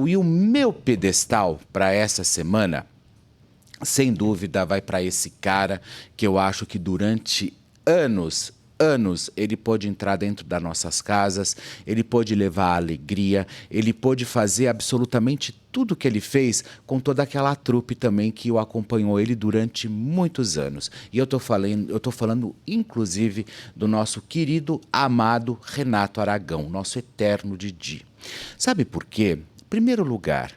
E o meu pedestal para essa semana, sem dúvida, vai para esse cara que eu acho que durante anos, ele pôde entrar dentro das nossas casas, ele pôde levar a alegria, ele pôde fazer absolutamente tudo que ele fez com toda aquela trupe também que o acompanhou ele durante muitos anos. E eu tô falando inclusive do nosso querido, amado Renato Aragão, nosso eterno Didi. Sabe por quê? Em primeiro lugar,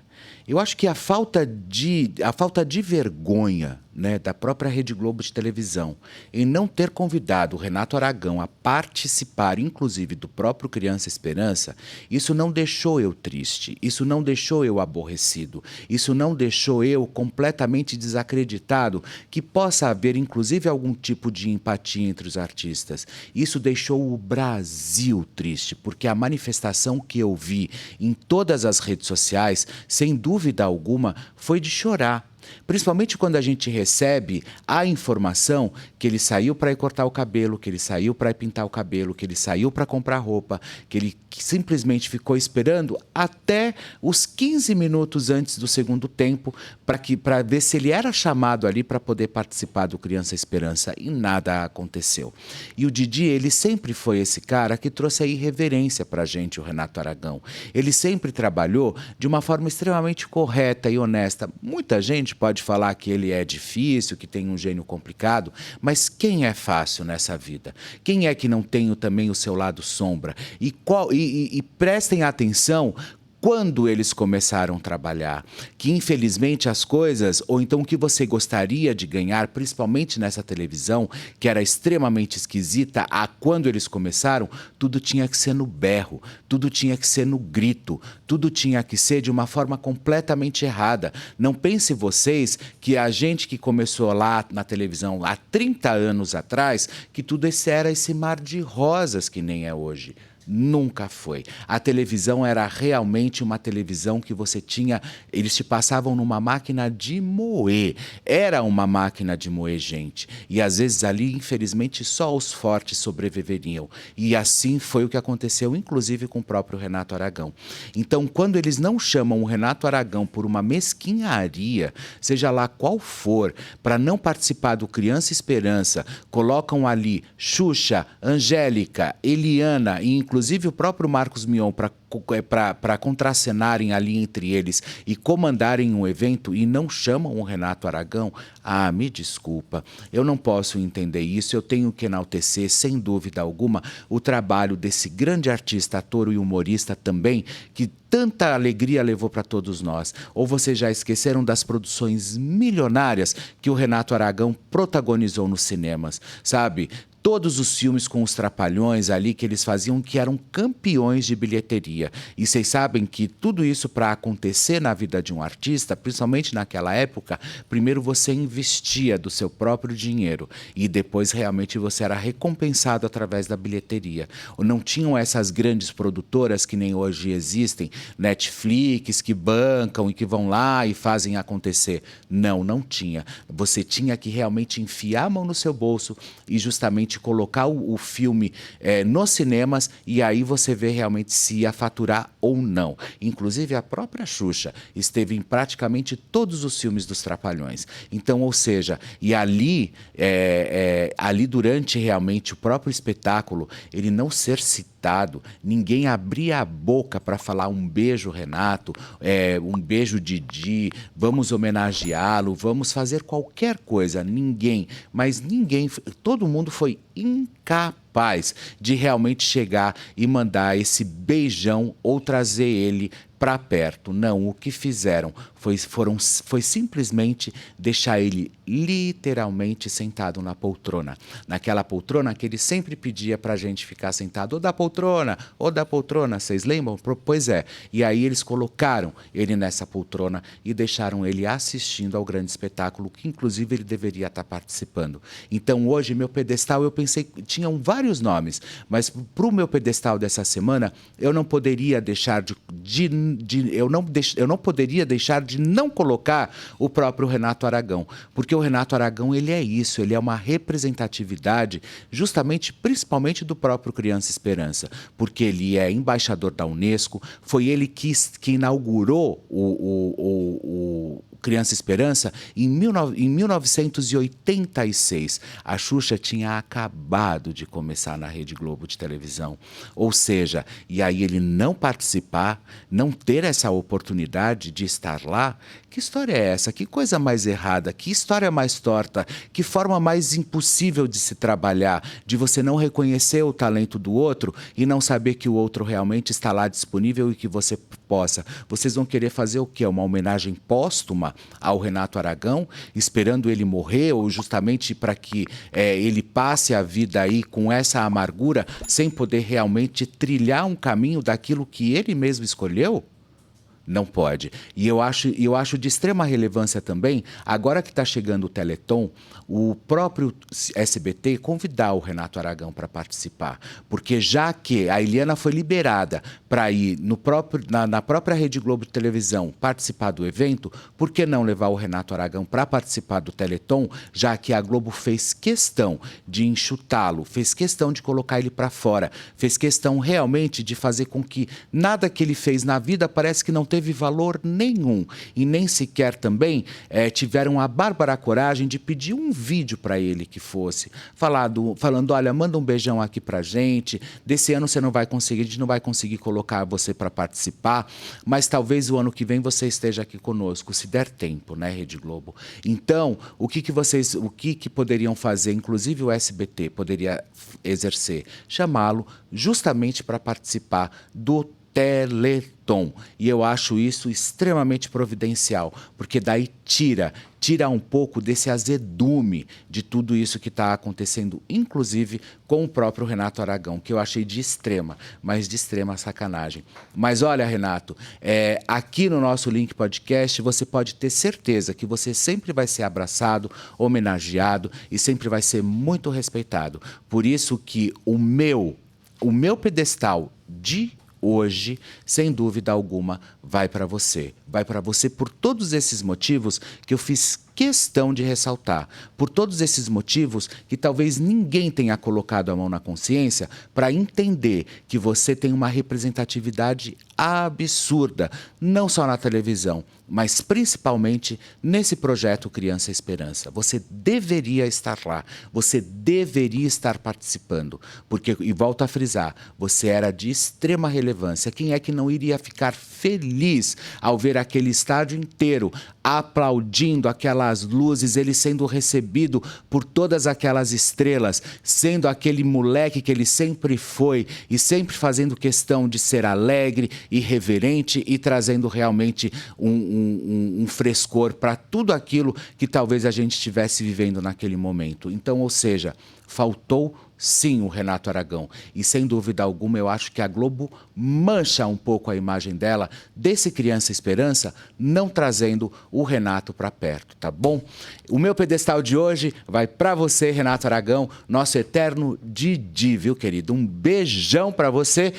eu acho que a falta de vergonha, né, da própria Rede Globo de televisão em não ter convidado o Renato Aragão a participar, inclusive, do próprio Criança Esperança, isso não deixou eu triste, isso não deixou eu aborrecido, isso não deixou eu completamente desacreditado que possa haver, inclusive, algum tipo de empatia entre os artistas. Isso deixou o Brasil triste, porque a manifestação que eu vi em todas as redes sociais, sem dúvida alguma, foi de chorar. Principalmente quando a gente recebe a informação que ele saiu para ir cortar o cabelo, que ele saiu para ir pintar o cabelo, que ele saiu para comprar roupa, que ele simplesmente ficou esperando até os 15 minutos antes do segundo tempo para ver se ele era chamado ali para poder participar do Criança Esperança, e nada aconteceu. E o Didi, ele sempre foi esse cara que trouxe a irreverência para a gente, o Renato Aragão. Ele sempre trabalhou de uma forma extremamente correta e honesta. Muita gente pode falar que ele é difícil, que tem um gênio complicado, mas quem é fácil nessa vida? Quem é que não tem também o seu lado sombra? E prestem atenção quando eles começaram a trabalhar, que infelizmente as coisas, ou então o que você gostaria de ganhar, principalmente nessa televisão, que era extremamente esquisita, quando eles começaram, tudo tinha que ser no berro, tudo tinha que ser no grito, tudo tinha que ser de uma forma completamente errada. Não pense vocês que a gente que começou lá na televisão há 30 anos atrás, que tudo esse era esse mar de rosas que nem é hoje. Nunca foi. A televisão era realmente uma televisão que você tinha... Eles te passavam numa máquina de moer. Era uma máquina de moer gente. E às vezes ali, infelizmente, só os fortes sobreviveriam. E assim foi o que aconteceu, inclusive com o próprio Renato Aragão. Então, quando eles não chamam o Renato Aragão por uma mesquinharia, seja lá qual for, para não participar do Criança Esperança, colocam ali Xuxa, Angélica, Eliana e inclusive o próprio Marcos Mion para contracenarem ali entre eles e comandarem um evento e não chamam o Renato Aragão, me desculpa, eu não posso entender isso. Eu tenho que enaltecer, sem dúvida alguma, o trabalho desse grande artista, ator e humorista também, que tanta alegria levou para todos nós. Ou vocês já esqueceram das produções milionárias que o Renato Aragão protagonizou nos cinemas, sabe? Todos os filmes com os Trapalhões ali que eles faziam, que eram campeões de bilheteria. E vocês sabem que tudo isso, para acontecer na vida de um artista, principalmente naquela época, primeiro você investia do seu próprio dinheiro e depois realmente você era recompensado através da bilheteria. Não tinham essas grandes produtoras que nem hoje existem, Netflix, que bancam e que vão lá e fazem acontecer. Não, não tinha. Você tinha que realmente enfiar a mão no seu bolso e justamente colocar o filme nos cinemas, e aí você vê realmente se ia faturar ou não. Inclusive a própria Xuxa esteve em praticamente todos os filmes dos Trapalhões. Então, ou seja, e ali durante realmente o próprio espetáculo, ele não ser citado, ninguém abria a boca para falar um beijo Renato, um beijo Didi, vamos homenageá-lo, vamos fazer qualquer coisa, ninguém, mas ninguém, todo mundo foi incapaz de realmente chegar e mandar esse beijão ou trazer ele para perto. Não, o que fizeram foi simplesmente deixar ele literalmente sentado na poltrona. Naquela poltrona que ele sempre pedia para a gente ficar sentado, ou da poltrona, vocês lembram? Pois é. E aí eles colocaram ele nessa poltrona e deixaram ele assistindo ao grande espetáculo, que inclusive ele deveria estar participando. Então hoje, meu pedestal, eu pensei, tinham vários nomes, mas para o meu pedestal dessa semana, eu não poderia deixar de eu não poderia deixar de não colocar o próprio Renato Aragão, porque o Renato Aragão, ele é isso, ele é uma representatividade justamente, principalmente do próprio Criança Esperança, porque ele é embaixador da Unesco, foi ele que inaugurou o Criança Esperança em 1986. A Xuxa tinha acabado de começar na Rede Globo de televisão. Ou seja, e aí ele não participar, não ter essa oportunidade de estar lá, que história é essa? Que coisa mais errada? Que história mais torta? Que forma mais impossível de se trabalhar? De você não reconhecer o talento do outro e não saber que o outro realmente está lá disponível e que você possa. Vocês vão querer fazer o quê? Uma homenagem póstuma ao Renato Aragão, esperando ele morrer ou justamente para que ele passe a vida aí com essa amargura, sem poder realmente trilhar um caminho daquilo que ele mesmo escolheu? Não pode. E eu acho de extrema relevância também, agora que está chegando o Teleton, o próprio SBT convidar o Renato Aragão para participar. Porque já que a Eliana foi liberada para ir na própria Rede Globo de televisão participar do evento, por que não levar o Renato Aragão para participar do Teleton, já que a Globo fez questão de enxutá-lo, fez questão de colocar ele para fora, fez questão realmente de fazer com que nada que ele fez na vida parece que não teve valor nenhum. E nem sequer também tiveram a bárbara coragem de pedir um vídeo para ele que fosse, falando, olha, manda um beijão aqui pra gente, desse ano você não vai conseguir, a gente não vai conseguir colocar você para participar, mas talvez o ano que vem você esteja aqui conosco, se der tempo, né, Rede Globo? Então, o que poderiam fazer, inclusive o SBT poderia exercer? Chamá-lo justamente para participar do Teleton. E eu acho isso extremamente providencial, porque daí tira um pouco desse azedume de tudo isso que está acontecendo, inclusive com o próprio Renato Aragão, que eu achei de extrema sacanagem. Mas olha, Renato, aqui no nosso Link Podcast, você pode ter certeza que você sempre vai ser abraçado, homenageado e sempre vai ser muito respeitado. Por isso que o meu pedestal de hoje, sem dúvida alguma, vai para você. Vai para você por todos esses motivos que eu fiz questão de ressaltar. Por todos esses motivos que talvez ninguém tenha colocado a mão na consciência para entender que você tem uma representatividade absurda, não só na televisão, mas principalmente nesse projeto Criança Esperança. Você deveria estar lá, você deveria estar participando, porque, e volto a frisar, você era de extrema relevância. Quem é que não iria ficar feliz ao ver aquele estádio inteiro aplaudindo aquelas luzes, ele sendo recebido por todas aquelas estrelas, sendo aquele moleque que ele sempre foi e sempre fazendo questão de ser alegre, irreverente e trazendo realmente um frescor para tudo aquilo que talvez a gente estivesse vivendo naquele momento. Então, ou seja, faltou sim o Renato Aragão. E sem dúvida alguma eu acho que a Globo mancha um pouco a imagem dela desse Criança Esperança, não trazendo o Renato para perto, tá bom? O meu pedestal de hoje vai para você, Renato Aragão, nosso eterno Didi, viu, querido? Um beijão para você